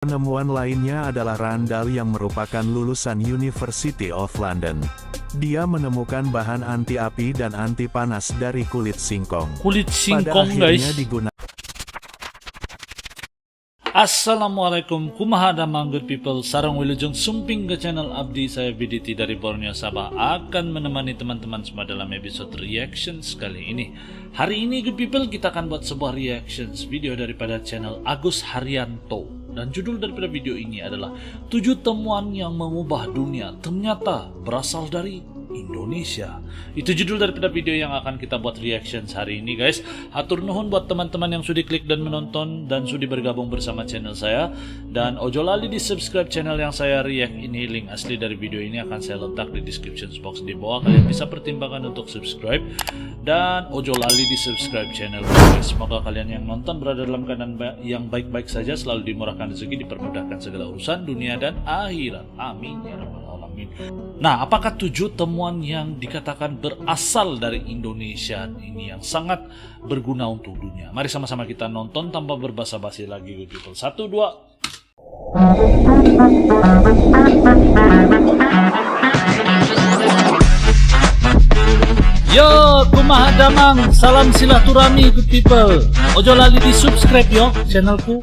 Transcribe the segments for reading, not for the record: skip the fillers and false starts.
Penemuan lainnya adalah Randall yang merupakan lulusan University of London. Dia menemukan bahan anti api dan anti panas dari kulit singkong. Kulit singkong, guys. Assalamualaikum, kumaha damang good people. Sarang wilujeng sumping ke channel Abdi, saya BDT dari Borneo Sabah akan menemani teman-teman semua dalam episode reactions kali ini. Hari ini good people kita akan buat sebuah reactions video daripada channel Agus Haryanto. Dan judul daripada video ini adalah 7 temuan yang mengubah dunia ternyata berasal dari Indonesia. Itu judul daripada video yang akan kita buat reactions hari ini, guys. Hatur nuhun buat teman-teman yang sudah klik dan menonton dan sudah bergabung bersama channel saya. Dan ojo lali di subscribe channel yang saya react ini. Link asli dari video ini akan saya letak di description box di bawah. Kalian bisa pertimbangkan untuk subscribe. Dan ojo lali di subscribe channel ini. Semoga kalian yang nonton berada dalam keadaan yang baik-baik saja, selalu dimurahkan rezeki, dipermudahkan segala urusan dunia dan akhirat. Amin ya rabbal alamin. Nah, apakah 7 temuan yang dikatakan berasal dari Indonesia ini yang sangat berguna untuk dunia? Mari sama-sama kita nonton tanpa berbasa-basi lagi, good people. 1, 2. Yo, kumaha damang, salam silaturahmi good people. Ojo lali di subscribe yo channelku.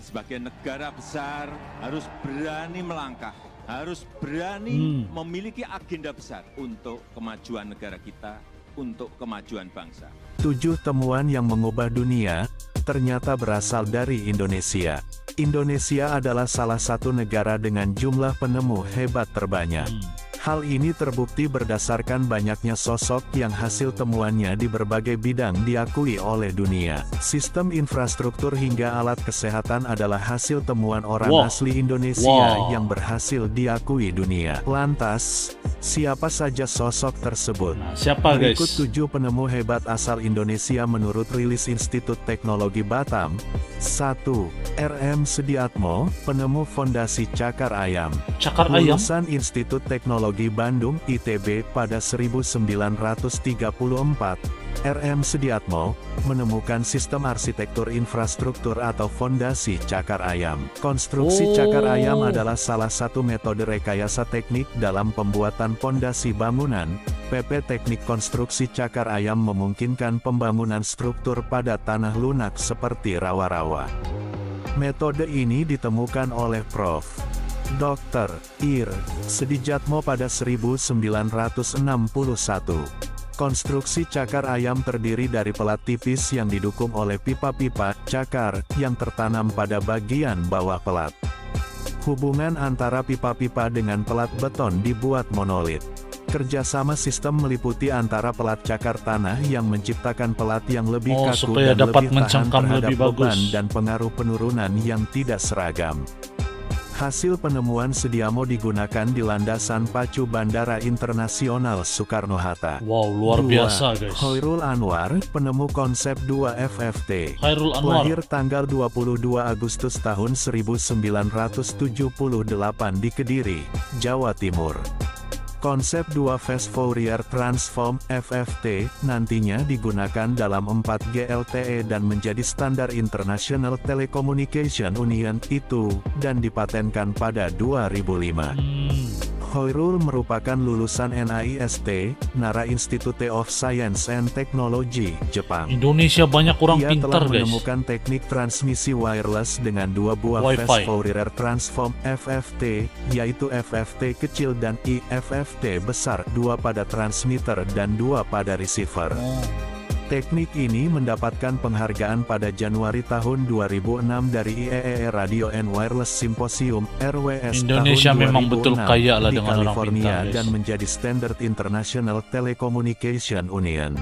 Sebagai negara besar harus berani melangkah, harus berani memiliki agenda besar untuk kemajuan negara kita, untuk kemajuan bangsa. 7 temuan yang mengubah dunia ternyata berasal dari Indonesia. Indonesia adalah salah satu negara dengan jumlah penemu hebat terbanyak. Hal ini terbukti berdasarkan banyaknya sosok yang hasil temuannya di berbagai bidang diakui oleh dunia. Sistem infrastruktur hingga alat kesehatan adalah hasil temuan orang asli Indonesia yang berhasil diakui dunia. Lantas, siapa saja sosok tersebut? Siapa, guys? Berikut 7 penemu hebat asal Indonesia menurut rilis Institut Teknologi Batam. 1. RM Sediatmo, penemu fondasi cakar ayam. Cakar ayam? Lulusan Institut Teknologi Bandung ITB pada 1934, RM Sediatmo menemukan sistem arsitektur infrastruktur atau fondasi cakar ayam. Konstruksi cakar ayam adalah salah satu metode rekayasa teknik dalam pembuatan fondasi bangunan. PP Teknik Konstruksi Cakar Ayam memungkinkan pembangunan struktur pada tanah lunak seperti rawa-rawa. Metode ini ditemukan oleh Prof. Dr. Ir. Sediatmo pada 1961. Konstruksi cakar ayam terdiri dari pelat tipis yang didukung oleh pipa-pipa cakar yang tertanam pada bagian bawah pelat. Hubungan antara pipa-pipa dengan pelat beton dibuat monolit. Kerjasama sistem meliputi antara pelat cakar tanah yang menciptakan pelat yang lebih kaku supaya dan dapat lebih tahan terhadap lebih beban bagus. dan pengaruh penurunan yang tidak seragam. Hasil penemuan Sediatmo digunakan di landasan pacu Bandara Internasional Soekarno-Hatta. Wow, luar 2. biasa, guys. Khairul Anwar, penemu konsep 2 FFT. Khairul Anwar. Lahir tanggal 22 Agustus tahun 1978 di Kediri, Jawa Timur. Konsep 2 Fast Fourier Transform (FFT) nantinya digunakan dalam 4G LTE dan menjadi standar International Telecommunication Union itu, dan dipatenkan pada 2005. Khairul merupakan lulusan NAIST, Nara Institute of Science and Technology, Jepang. Indonesia banyak orang Ia pintar, telah guys. menemukan teknik transmisi wireless dengan 2 buah Wi-Fi. Fast Fourier Transform (FFT), yaitu FFT kecil dan IFFT besar, 2 pada transmitter dan 2 pada receiver. Teknik ini mendapatkan penghargaan pada Januari tahun 2006 dari IEEE Radio and Wireless Symposium (RWS) Indonesia tahun memang 2006 betul kaya lah di dengan orang California pintar, guys. dan menjadi standar International Telecommunication Union.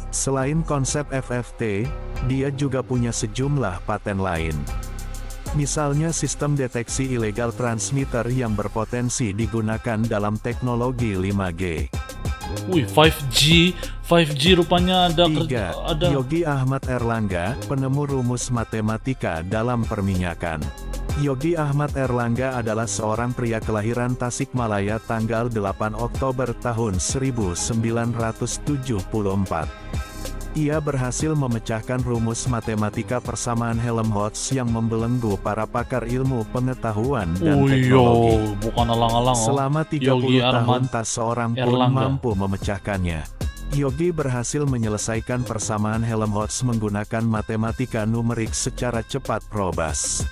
Selain konsep FFT, dia juga punya sejumlah paten lain. Misalnya sistem deteksi ilegal transmitter yang berpotensi digunakan dalam teknologi 5G. Wih, 5G rupanya ada 3. Yogi Ahmad Erlangga, penemu rumus matematika dalam perminyakan. Yogi Ahmad Erlangga adalah seorang pria kelahiran Tasikmalaya tanggal 8 Oktober tahun 1974. Ia berhasil memecahkan rumus matematika persamaan Helmholtz yang membelenggu para pakar ilmu pengetahuan dan teknologi. Bukan alang-alang. Selama 30 tahun tak seorang pun mampu memecahkannya. Yogi berhasil menyelesaikan persamaan Helmholtz menggunakan matematika numerik secara cepat probas.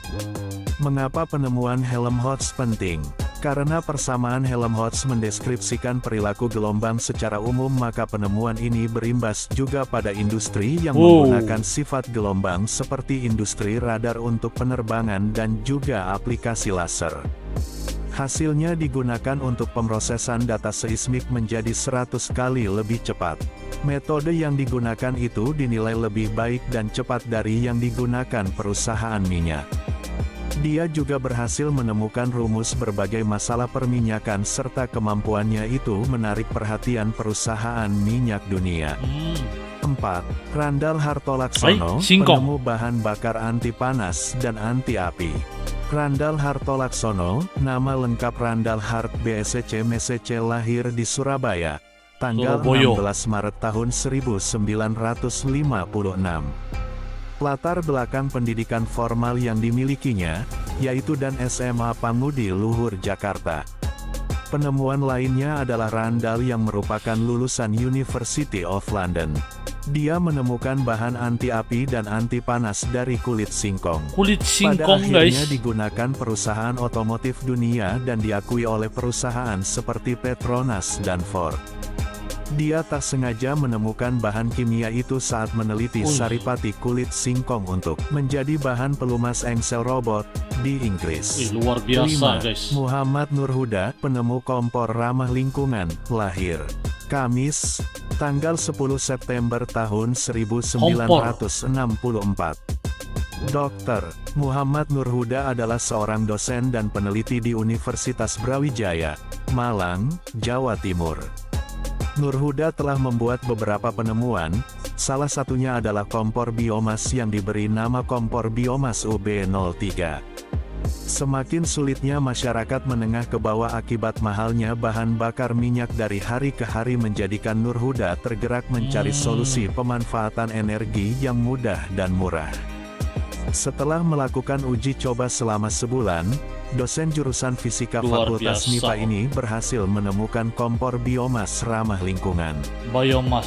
Mengapa penemuan Helmholtz penting? Karena persamaan Helmholtz mendeskripsikan perilaku gelombang secara umum, maka penemuan ini berimbas juga pada industri yang menggunakan sifat gelombang seperti industri radar untuk penerbangan dan juga aplikasi laser. Hasilnya digunakan untuk pemrosesan data seismik menjadi 100 kali lebih cepat. Metode yang digunakan itu dinilai lebih baik dan cepat dari yang digunakan perusahaan minyak. Dia juga berhasil menemukan rumus berbagai masalah perminyakan serta kemampuannya itu menarik perhatian perusahaan minyak dunia. 4. Randall Hartolaksono, penemu bahan bakar anti panas dan anti api. Randall Hartolaksono, nama lengkap Randall Hart BSc MSc, lahir di Surabaya, tanggal 16 Maret tahun 1956. Latar belakang pendidikan formal yang dimilikinya, yaitu dan SMA Pangudi Luhur Jakarta. Penemuan lainnya adalah Randall yang merupakan lulusan University of London. Dia menemukan bahan anti api dan anti panas dari kulit singkong. Pada akhirnya digunakan perusahaan otomotif dunia dan diakui oleh perusahaan seperti Petronas dan Ford. Dia tak sengaja menemukan bahan kimia itu saat meneliti saripati kulit singkong untuk menjadi bahan pelumas engsel robot di Inggris. Luar biasa, 5. Guys. Muhammad Nur Huda, penemu kompor ramah lingkungan, lahir Kamis, tanggal 10 September tahun 1964. Dr. Muhammad Nur Huda adalah seorang dosen dan peneliti di Universitas Brawijaya, Malang, Jawa Timur. Nur Huda telah membuat beberapa penemuan, salah satunya adalah kompor biomas yang diberi nama kompor biomas UB03. Semakin sulitnya masyarakat menengah ke bawah akibat mahalnya bahan bakar minyak dari hari ke hari menjadikan Nur Huda tergerak mencari solusi pemanfaatan energi yang mudah dan murah. Setelah melakukan uji coba selama sebulan, dosen jurusan fisika Fakultas MIPA ini berhasil menemukan kompor biomas ramah lingkungan.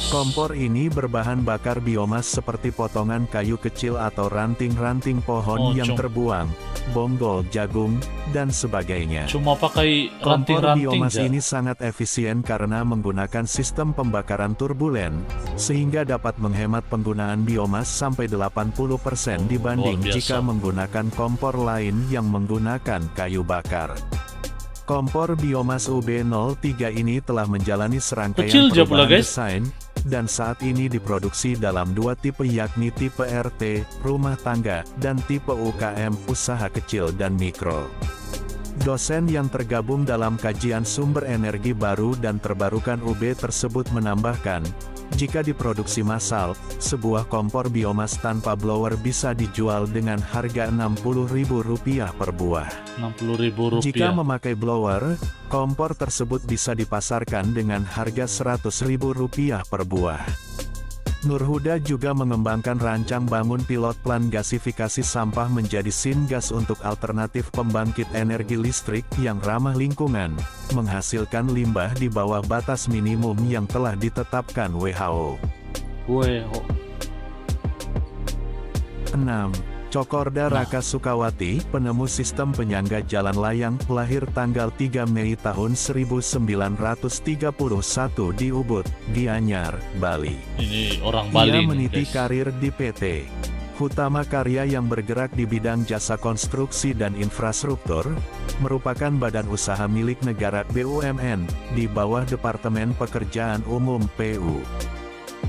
Kompor ini berbahan bakar biomas seperti potongan kayu kecil atau ranting-ranting pohon yang terbuang, bonggol jagung, dan sebagainya. Cuma pakai kompor ranting-ranting biomas ini sangat efisien karena menggunakan sistem pembakaran turbulen, sehingga dapat menghemat penggunaan biomas sampai 80% dibanding jika menggunakan kompor lain yang menggunakan kayu bakar. Kompor biomas UB03 ini telah menjalani serangkaian perubahan desain, dan saat ini diproduksi dalam dua tipe, yakni tipe RT, rumah tangga, dan tipe UKM, usaha kecil dan mikro. Dosen yang tergabung dalam kajian sumber energi baru dan terbarukan UB tersebut menambahkan, jika diproduksi massal, sebuah kompor biomas tanpa blower bisa dijual dengan harga Rp60.000 per buah. Rp60.000. Jika memakai blower, kompor tersebut bisa dipasarkan dengan harga Rp100.000 per buah. Nur Huda juga mengembangkan rancang bangun pilot plan gasifikasi sampah menjadi syngas untuk alternatif pembangkit energi listrik yang ramah lingkungan, menghasilkan limbah di bawah batas minimum yang telah ditetapkan WHO. 6. Cokorda Raka Sukawati, penemu sistem penyangga jalan layang, lahir tanggal 3 Mei tahun 1931 di Ubud, Gianyar, Bali. Ini orang Bali. Ia meniti karir di PT Hutama Karya yang bergerak di bidang jasa konstruksi dan infrastruktur, merupakan badan usaha milik negara BUMN, di bawah Departemen Pekerjaan Umum PU.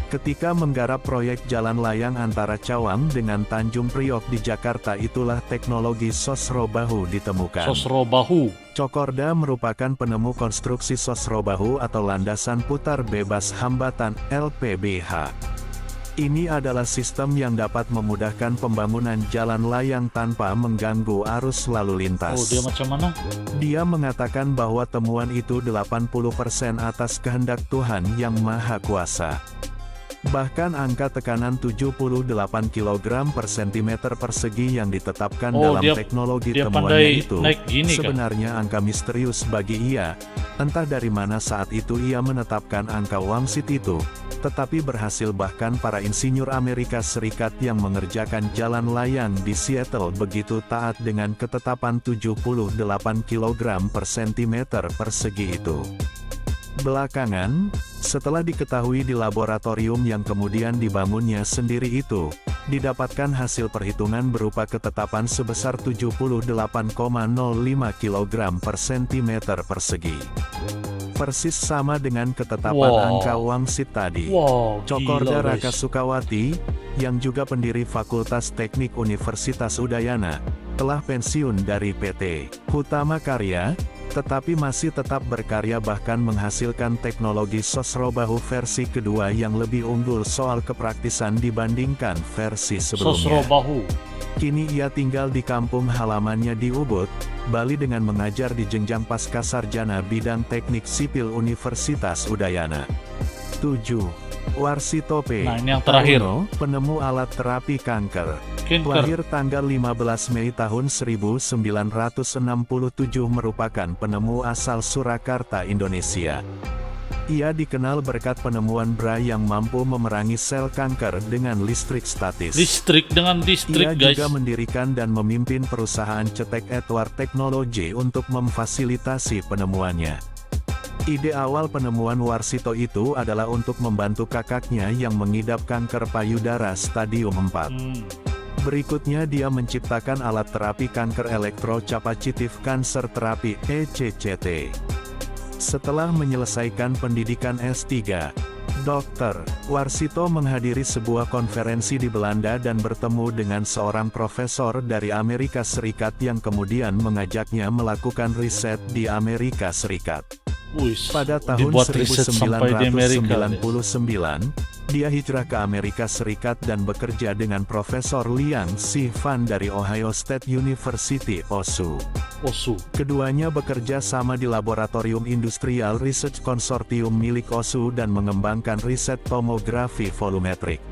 Ketika menggarap proyek jalan layang antara Cawang dengan Tanjung Priok di Jakarta, itulah teknologi Sosrobahu ditemukan. Sosrobahu. Cokorda merupakan penemu konstruksi Sosrobahu atau landasan putar bebas hambatan, LPBH. Ini adalah sistem yang dapat memudahkan pembangunan jalan layang tanpa mengganggu arus lalu lintas. Dia macam mana? Dia mengatakan bahwa temuan itu 80% atas kehendak Tuhan Yang Maha Kuasa. Bahkan angka tekanan 78 kg per cm persegi yang ditetapkan dalam teknologi temuannya itu sebenarnya angka misterius bagi ia. Entah dari mana saat itu ia menetapkan angka wangsit itu, tetapi berhasil. Bahkan para insinyur Amerika Serikat yang mengerjakan jalan layang di Seattle begitu taat dengan ketetapan 78 kg per cm persegi itu. Belakangan, setelah diketahui di laboratorium yang kemudian dibangunnya sendiri itu, didapatkan hasil perhitungan berupa ketetapan sebesar 78,05 kg per cm persegi. Persis sama dengan ketetapan angka wangsit tadi. Cokorda Raka Sukawati, yang juga pendiri Fakultas Teknik Universitas Udayana, telah pensiun dari PT Hutama Karya, tetapi masih tetap berkarya bahkan menghasilkan teknologi Sosrobahu versi kedua yang lebih unggul soal kepraktisan dibandingkan versi sebelumnya. Kini ia tinggal di kampung halamannya di Ubud, Bali dengan mengajar di jenjang pascasarjana bidang teknik sipil Universitas Udayana. 7. Warsito P. Nah, ini yang terakhir. Penemu alat terapi kanker. Lahir tanggal 15 Mei tahun 1967 merupakan penemu asal Surakarta, Indonesia. Ia dikenal berkat penemuan bra yang mampu memerangi sel kanker dengan listrik statis. Ia juga mendirikan dan memimpin perusahaan cetek Edward Technology untuk memfasilitasi penemuannya. Ide awal penemuan Warsito itu adalah untuk membantu kakaknya yang mengidap kanker payudara stadium 4. Berikutnya dia menciptakan alat terapi kanker elektrocapacitive cancer therapy (ECCT). Setelah menyelesaikan pendidikan S3, Dr. Warsito menghadiri sebuah konferensi di Belanda dan bertemu dengan seorang profesor dari Amerika Serikat yang kemudian mengajaknya melakukan riset di Amerika Serikat. Pada tahun 1999, dia hijrah ke Amerika Serikat dan bekerja dengan Profesor Liang Si-fan dari Ohio State University, OSU. Keduanya bekerja sama di Laboratorium Industrial Research Consortium milik OSU dan mengembangkan riset tomografi volumetrik.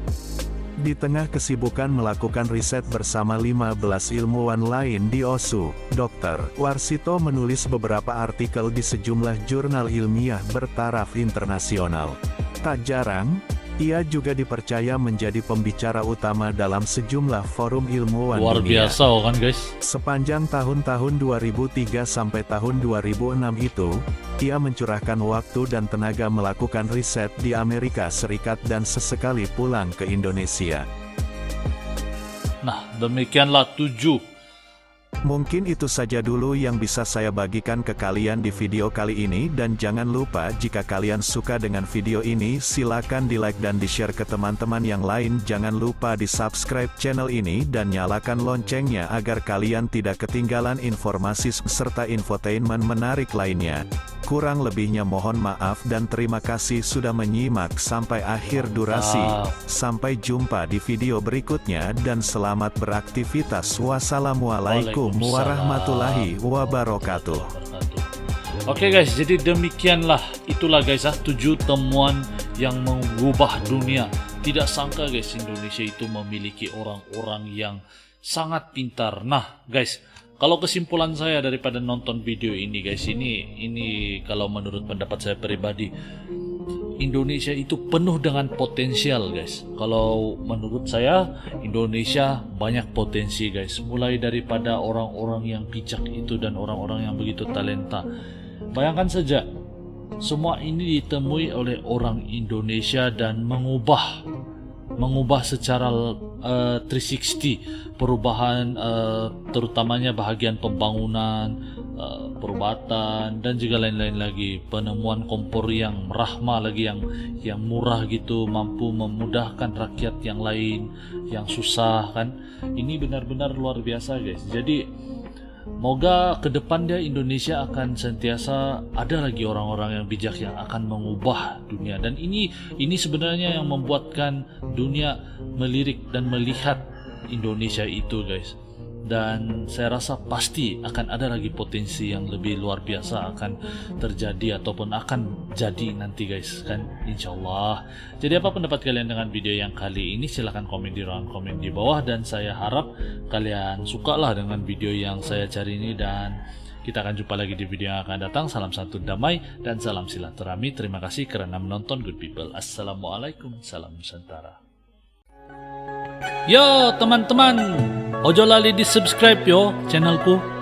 Di tengah kesibukan melakukan riset bersama 15 ilmuwan lain di OSU, Dr. Warsito menulis beberapa artikel di sejumlah jurnal ilmiah bertaraf internasional. Tak jarang, ia juga dipercaya menjadi pembicara utama dalam sejumlah forum ilmuwan dunia. Luar biasa kan guys? Sepanjang tahun-tahun 2003 sampai tahun 2006 itu, ia mencurahkan waktu dan tenaga melakukan riset di Amerika Serikat dan sesekali pulang ke Indonesia. Nah, demikianlah 7. Mungkin itu saja dulu yang bisa saya bagikan ke kalian di video kali ini, dan jangan lupa jika kalian suka dengan video ini silakan di like dan di share ke teman-teman yang lain. Jangan lupa di subscribe channel ini dan nyalakan loncengnya agar kalian tidak ketinggalan informasi serta infotainment menarik lainnya. Kurang lebihnya mohon maaf dan terima kasih sudah menyimak sampai akhir durasi. Sampai jumpa di video berikutnya dan selamat beraktivitas. Wassalamualaikum warahmatullahi wabarakatuh. Oke guys, jadi demikianlah, itulah guys 7 temuan yang mengubah dunia. Tidak sangka guys, Indonesia itu memiliki orang-orang yang sangat pintar. Nah guys, kalau kesimpulan saya daripada nonton video ini guys, ini kalau menurut pendapat saya pribadi, Indonesia itu penuh dengan potensial guys. Kalau menurut saya, Indonesia banyak potensi guys. Mulai daripada orang-orang yang bijak itu dan orang-orang yang begitu talenta. Bayangkan saja, semua ini ditemui oleh orang Indonesia dan mengubah secara 360 perubahan, terutamanya bahagian pembangunan, perubatan dan juga lain-lain lagi. Penemuan kompor yang rahmah lagi, yang murah gitu, mampu memudahkan rakyat yang lain yang susah kan. Ini benar-benar luar biasa guys. Jadi moga ke depan Indonesia akan sentiasa ada lagi orang-orang yang bijak yang akan mengubah dunia. Dan ini sebenarnya yang membuatkan dunia melirik dan melihat Indonesia itu guys. dan saya rasa pasti akan ada lagi potensi yang lebih luar biasa akan terjadi ataupun akan jadi nanti guys kan, insyaallah. Jadi apa pendapat kalian dengan video yang kali ini? Silahkan komen di ruang komen di bawah, dan saya harap kalian sukalah dengan video yang saya cari ini, dan kita akan jumpa lagi di video yang akan datang. Salam satu damai dan salam silaturahmi. Terima kasih karena menonton good people. Assalamualaikum, salam Nusantara. Yo teman-teman, ojo lali di subscribe yo channelku.